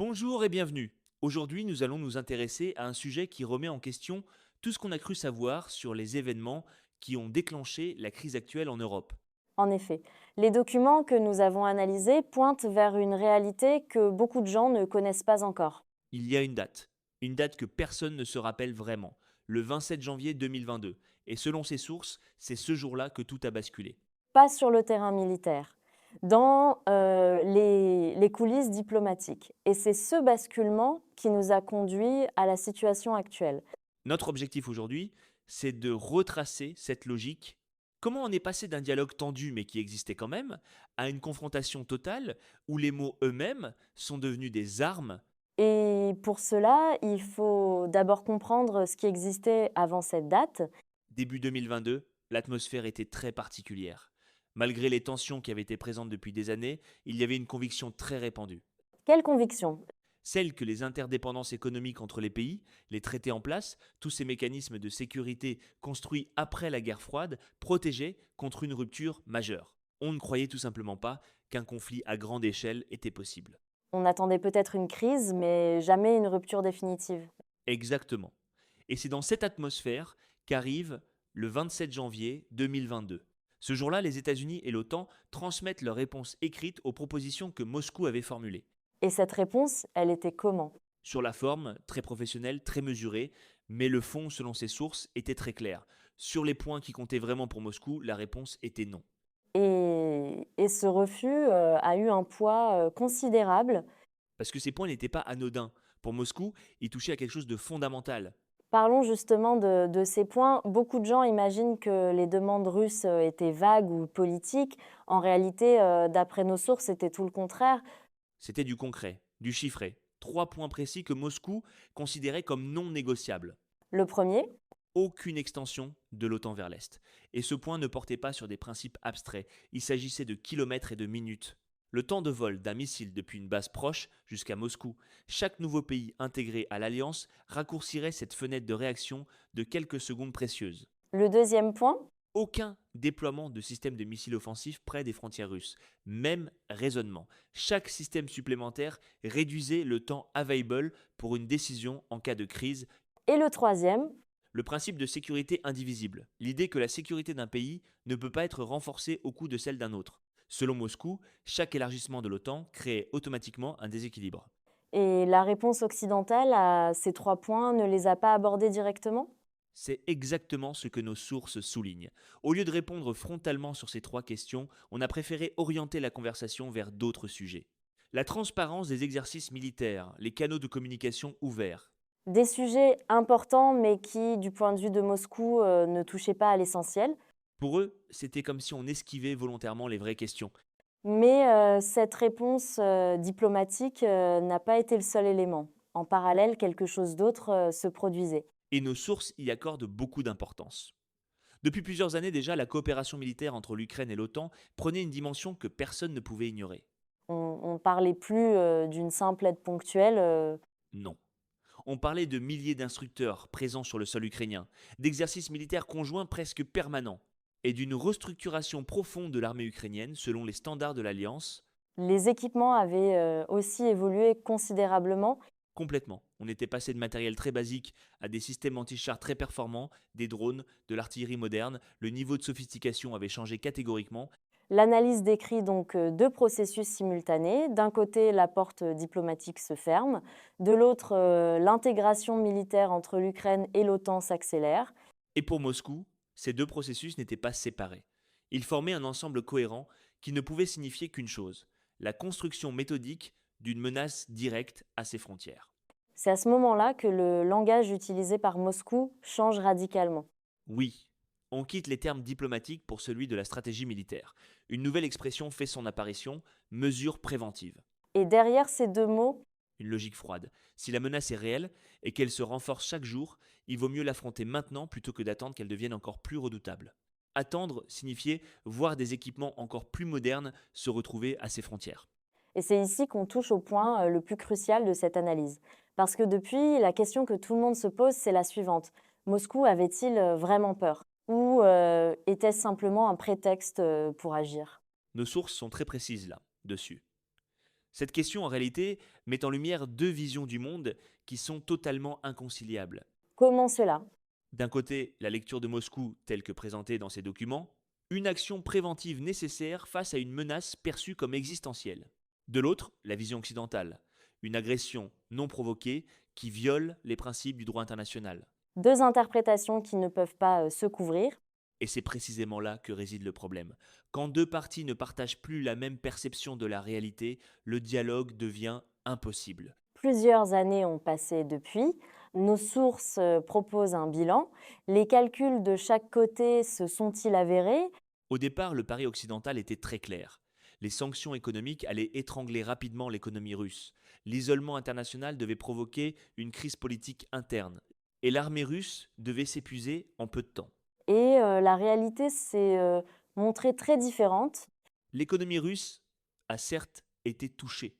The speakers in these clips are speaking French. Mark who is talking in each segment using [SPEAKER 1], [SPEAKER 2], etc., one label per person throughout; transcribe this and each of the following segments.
[SPEAKER 1] Bonjour et bienvenue. Aujourd'hui, nous allons nous intéresser à un sujet qui remet en question tout ce qu'on a cru savoir sur les événements qui ont déclenché la crise actuelle en Europe.
[SPEAKER 2] En effet, les documents que nous avons analysés pointent vers une réalité que beaucoup de gens ne connaissent pas encore.
[SPEAKER 1] Il y a une date que personne ne se rappelle vraiment, le 27 janvier 2022. Et selon ces sources, c'est ce jour-là que tout a basculé.
[SPEAKER 2] Pas sur le terrain militaire, dans les coulisses diplomatiques. Et c'est ce basculement qui nous a conduits à la situation actuelle.
[SPEAKER 1] Notre objectif aujourd'hui, c'est de retracer cette logique. Comment on est passé d'un dialogue tendu mais qui existait quand même, à une confrontation totale où les mots eux-mêmes sont devenus des armes.
[SPEAKER 2] Et pour cela, il faut d'abord comprendre ce qui existait avant cette date.
[SPEAKER 1] Début 2022, l'atmosphère était très particulière. Malgré les tensions qui avaient été présentes depuis des années, il y avait une conviction très répandue.
[SPEAKER 2] Quelle conviction?
[SPEAKER 1] Celle que les interdépendances économiques entre les pays, les traités en place, tous ces mécanismes de sécurité construits après la guerre froide, protégeaient contre une rupture majeure. On ne croyait tout simplement pas qu'un conflit à grande échelle était possible.
[SPEAKER 2] On attendait peut-être une crise, mais jamais une rupture définitive.
[SPEAKER 1] Exactement. Et c'est dans cette atmosphère qu'arrive le 27 janvier 2022. Ce jour-là, les États-Unis et l'OTAN transmettent leur réponse écrite aux propositions que Moscou avait formulées.
[SPEAKER 2] Et cette réponse, elle était comment?
[SPEAKER 1] Sur la forme, très professionnelle, très mesurée, mais le fond, selon ses sources, était très clair. Sur les points qui comptaient vraiment pour Moscou, la réponse était non.
[SPEAKER 2] Et ce refus, a eu un poids, considérable.
[SPEAKER 1] Parce que ces points n'étaient pas anodins. Pour Moscou, ils touchaient à quelque chose de fondamental.
[SPEAKER 2] Parlons justement de ces points. Beaucoup de gens imaginent que les demandes russes, étaient vagues ou politiques. En réalité, d'après nos sources, c'était tout le contraire.
[SPEAKER 1] C'était du concret, du chiffré. Trois points précis que Moscou considérait comme non négociables.
[SPEAKER 2] Le premier,
[SPEAKER 1] Aucune extension de l'OTAN vers l'Est. Et ce point ne portait pas sur des principes abstraits, il s'agissait de kilomètres et de minutes. Le temps de vol d'un missile depuis une base proche jusqu'à Moscou, chaque nouveau pays intégré à l'Alliance raccourcirait cette fenêtre de réaction de quelques secondes précieuses.
[SPEAKER 2] le deuxième point,
[SPEAKER 1] Aucun déploiement de système de missiles offensifs près des frontières russes. Même raisonnement. Chaque système supplémentaire réduisait le temps available pour une décision en cas de crise.
[SPEAKER 2] et le troisième,
[SPEAKER 1] Le principe de sécurité indivisible, l'idée que la sécurité d'un pays ne peut pas être renforcée au coût de celle d'un autre. Selon Moscou, chaque élargissement de l'OTAN créait automatiquement un déséquilibre.
[SPEAKER 2] et la réponse occidentale à ces 3 points ne les a pas abordés directement?
[SPEAKER 1] C'est exactement ce que nos sources soulignent. Au lieu de répondre frontalement sur ces trois questions, on a préféré orienter la conversation vers d'autres sujets. La transparence des exercices militaires, les canaux de communication ouverts.
[SPEAKER 2] Des sujets importants, mais qui, du point de vue de Moscou, ne touchaient pas à l'essentiel.
[SPEAKER 1] Pour eux, c'était comme si on esquivait volontairement les vraies questions.
[SPEAKER 2] Mais cette réponse, diplomatique, n'a pas été le seul élément. En parallèle, quelque chose d'autre, se produisait.
[SPEAKER 1] Et nos sources y accordent beaucoup d'importance. Depuis plusieurs années déjà, la coopération militaire entre l'Ukraine et l'OTAN prenait une dimension que personne ne pouvait ignorer.
[SPEAKER 2] On parlait plus, d'une simple aide ponctuelle,
[SPEAKER 1] Non. On parlait de milliers d'instructeurs présents sur le sol ukrainien, d'exercices militaires conjoints presque permanents, et d'une restructuration profonde de l'armée ukrainienne selon les standards de l'Alliance.
[SPEAKER 2] les équipements avaient, aussi évolué considérablement.
[SPEAKER 1] Complètement. On était passé de matériel très basique à des systèmes anti-chars très performants, des drones, de l'artillerie moderne. Le niveau de sophistication avait changé catégoriquement.
[SPEAKER 2] L'analyse décrit donc, 2 processus simultanés. D'un côté, la porte diplomatique se ferme, de l'autre, l'intégration militaire entre l'Ukraine et l'OTAN s'accélère.
[SPEAKER 1] Et pour Moscou, ces deux processus n'étaient pas séparés. Ils formaient un ensemble cohérent qui ne pouvait signifier qu'une chose, la construction méthodique d'une menace directe à ses frontières.
[SPEAKER 2] C'est à ce moment-là que le langage utilisé par Moscou change radicalement.
[SPEAKER 1] Oui, on quitte les termes diplomatiques pour celui de la stratégie militaire. Une nouvelle expression fait son apparition, mesure préventive.
[SPEAKER 2] Et derrière ces 2 mots,
[SPEAKER 1] Une logique froide. Si la menace est réelle et qu'elle se renforce chaque jour, il vaut mieux l'affronter maintenant plutôt que d'attendre qu'elle devienne encore plus redoutable. Attendre signifiait voir des équipements encore plus modernes se retrouver à ses frontières.
[SPEAKER 2] et c'est ici qu'on touche au point, le plus crucial de cette analyse. Parce que depuis, la question que tout le monde se pose, c'est la suivante: Moscou avait-il, vraiment peur? Ou, était-ce simplement un prétexte, pour agir?
[SPEAKER 1] Nos sources sont très précises là, dessus. Cette question, en réalité, met en lumière deux visions du monde qui sont totalement inconciliables.
[SPEAKER 2] Comment cela?
[SPEAKER 1] D'un côté, la lecture de Moscou telle que présentée dans ces documents, une action préventive nécessaire face à une menace perçue comme existentielle. De l'autre, la vision occidentale, une agression non provoquée qui viole les principes du droit international.
[SPEAKER 2] Deux interprétations qui ne peuvent pas se couvrir.
[SPEAKER 1] Et c'est précisément là que réside le problème. Quand deux parties ne partagent plus la même perception de la réalité, le dialogue devient impossible.
[SPEAKER 2] Plusieurs années ont passé depuis. Nos sources proposent un bilan. Les calculs de chaque côté se sont-ils avérés?
[SPEAKER 1] Au départ, le pari occidental était très clair. Les sanctions économiques allaient étrangler rapidement l'économie russe. L'isolement international devait provoquer une crise politique interne. Et l'armée russe devait s'épuiser en peu de temps.
[SPEAKER 2] Et la réalité s'est montrée très différente.
[SPEAKER 1] L'économie russe a certes été touchée,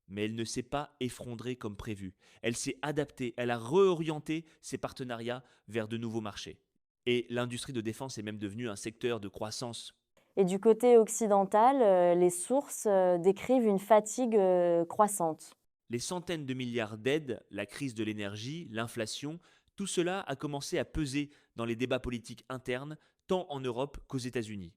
[SPEAKER 1] mais elle ne s'est pas effondrée comme prévu. Elle s'est adaptée, elle a réorienté ses partenariats vers de nouveaux marchés. Et l'industrie de défense est même devenue un secteur de croissance.
[SPEAKER 2] Et du côté occidental, les sources décrivent une fatigue croissante.
[SPEAKER 1] Les centaines de milliards d'aides, la crise de l'énergie, l'inflation, tout cela a commencé à peser dans les débats politiques internes, tant en Europe qu'aux États-Unis.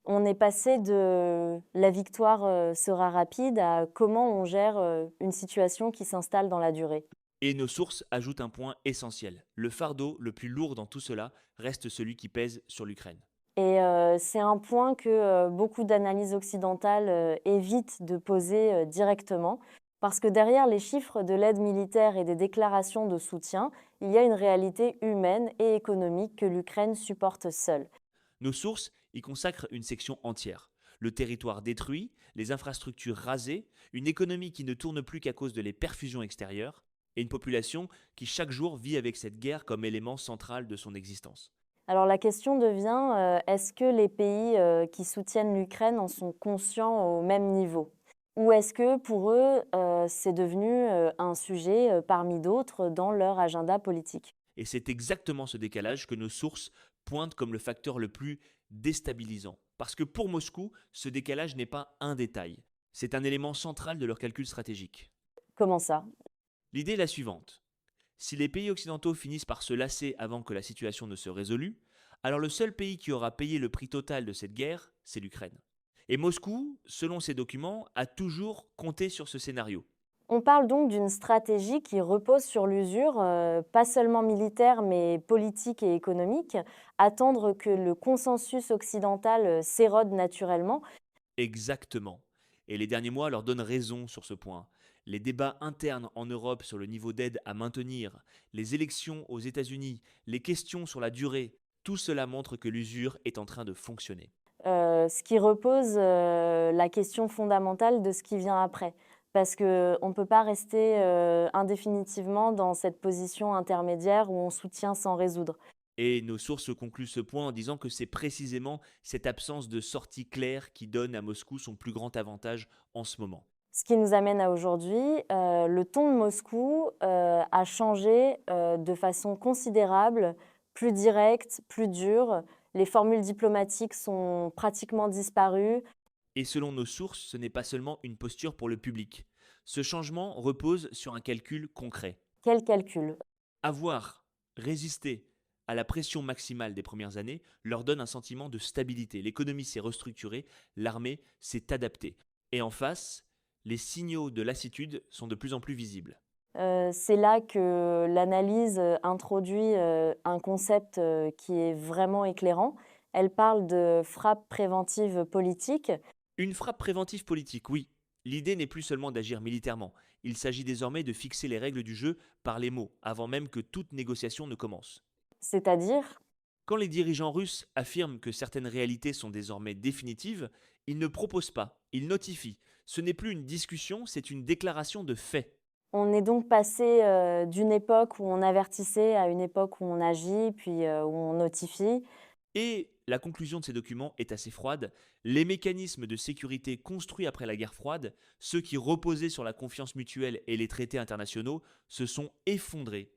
[SPEAKER 2] On est passé de la victoire sera rapide à comment on gère une situation qui s'installe dans la durée.
[SPEAKER 1] Et nos sources ajoutent un point essentiel. Le fardeau le plus lourd dans tout cela reste celui qui pèse sur l'Ukraine.
[SPEAKER 2] Et c'est un point que beaucoup d'analyses occidentales évitent de poser directement, parce que derrière les chiffres de l'aide militaire et des déclarations de soutien, il y a une réalité humaine et économique que l'Ukraine supporte seule.
[SPEAKER 1] Nos sources y consacrent une section entière. Le territoire détruit, les infrastructures rasées, une économie qui ne tourne plus qu'à cause de les perfusions extérieures, et une population qui chaque jour vit avec cette guerre comme élément central de son existence.
[SPEAKER 2] Alors la question devient, est-ce que les pays qui soutiennent l'Ukraine en sont conscients au même niveau? Ou est-ce que pour eux, c'est devenu un sujet parmi d'autres dans leur agenda politique?
[SPEAKER 1] Et c'est exactement ce décalage que nos sources pointent comme le facteur le plus déstabilisant. Parce que pour Moscou, ce décalage n'est pas un détail, c'est un élément central de leur calcul stratégique.
[SPEAKER 2] Comment ça?
[SPEAKER 1] L'idée est la suivante. Si les pays occidentaux finissent par se lasser avant que la situation ne se résolue, alors le seul pays qui aura payé le prix total de cette guerre, c'est l'Ukraine. Et Moscou, selon ces documents, a toujours compté sur ce scénario.
[SPEAKER 2] On parle donc d'une stratégie qui repose sur l'usure, pas seulement militaire, mais politique et économique. Attendre que le consensus occidental s'érode naturellement.
[SPEAKER 1] Exactement. Et les derniers mois leur donnent raison sur ce point. Les débats internes en Europe sur le niveau d'aide à maintenir, les élections aux États-Unis, les questions sur la durée, tout cela montre que l'usure est en train de fonctionner.
[SPEAKER 2] Ce qui repose la question fondamentale de ce qui vient après. Parce qu'on ne peut pas rester indéfinitivement dans cette position intermédiaire où on soutient sans résoudre.
[SPEAKER 1] Et nos sources concluent ce point en disant que c'est précisément cette absence de sortie claire qui donne à Moscou son plus grand avantage en ce moment.
[SPEAKER 2] Ce qui nous amène à aujourd'hui, le ton de Moscou a changé de façon considérable, plus direct, plus dur. Les formules diplomatiques sont pratiquement disparues.
[SPEAKER 1] Et selon nos sources, ce n'est pas seulement une posture pour le public. Ce changement repose sur un calcul concret.
[SPEAKER 2] Quel calcul?
[SPEAKER 1] Avoir résisté à la pression maximale des premières années leur donne un sentiment de stabilité. L'économie s'est restructurée, l'armée s'est adaptée. Et en face, les signaux de lassitude sont de plus en plus visibles.
[SPEAKER 2] C'est là que l'analyse introduit un concept qui est vraiment éclairant. Elle parle de frappe préventive politique.
[SPEAKER 1] Une frappe préventive politique, oui. L'idée n'est plus seulement d'agir militairement. Il s'agit désormais de fixer les règles du jeu par les mots, avant même que toute négociation ne commence.
[SPEAKER 2] C'est-à-dire,
[SPEAKER 1] Quand les dirigeants russes affirment que certaines réalités sont désormais définitives, ils ne proposent pas, ils notifient. Ce n'est plus une discussion, c'est une déclaration de fait.
[SPEAKER 2] on est donc passé d'une époque où on avertissait à une époque où on agit, puis où on notifie.
[SPEAKER 1] Et la conclusion de ces documents est assez froide. Les mécanismes de sécurité construits après la guerre froide, ceux qui reposaient sur la confiance mutuelle et les traités internationaux, se sont effondrés.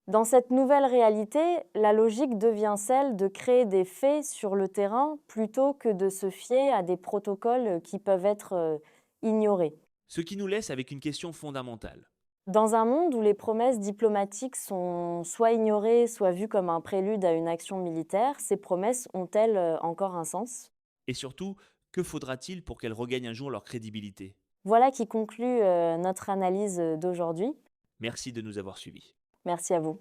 [SPEAKER 2] Dans cette nouvelle réalité, la logique devient celle de créer des faits sur le terrain plutôt que de se fier à des protocoles qui peuvent être ignorés.
[SPEAKER 1] Ce qui nous laisse avec une question fondamentale.
[SPEAKER 2] Dans un monde où les promesses diplomatiques sont soit ignorées, soit vues comme un prélude à une action militaire, ces promesses ont-elles encore un sens?
[SPEAKER 1] Et surtout, que faudra-t-il pour qu'elles regagnent un jour leur crédibilité?
[SPEAKER 2] Voilà qui conclut notre analyse d'aujourd'hui.
[SPEAKER 1] Merci de nous avoir suivis.
[SPEAKER 2] Merci à vous.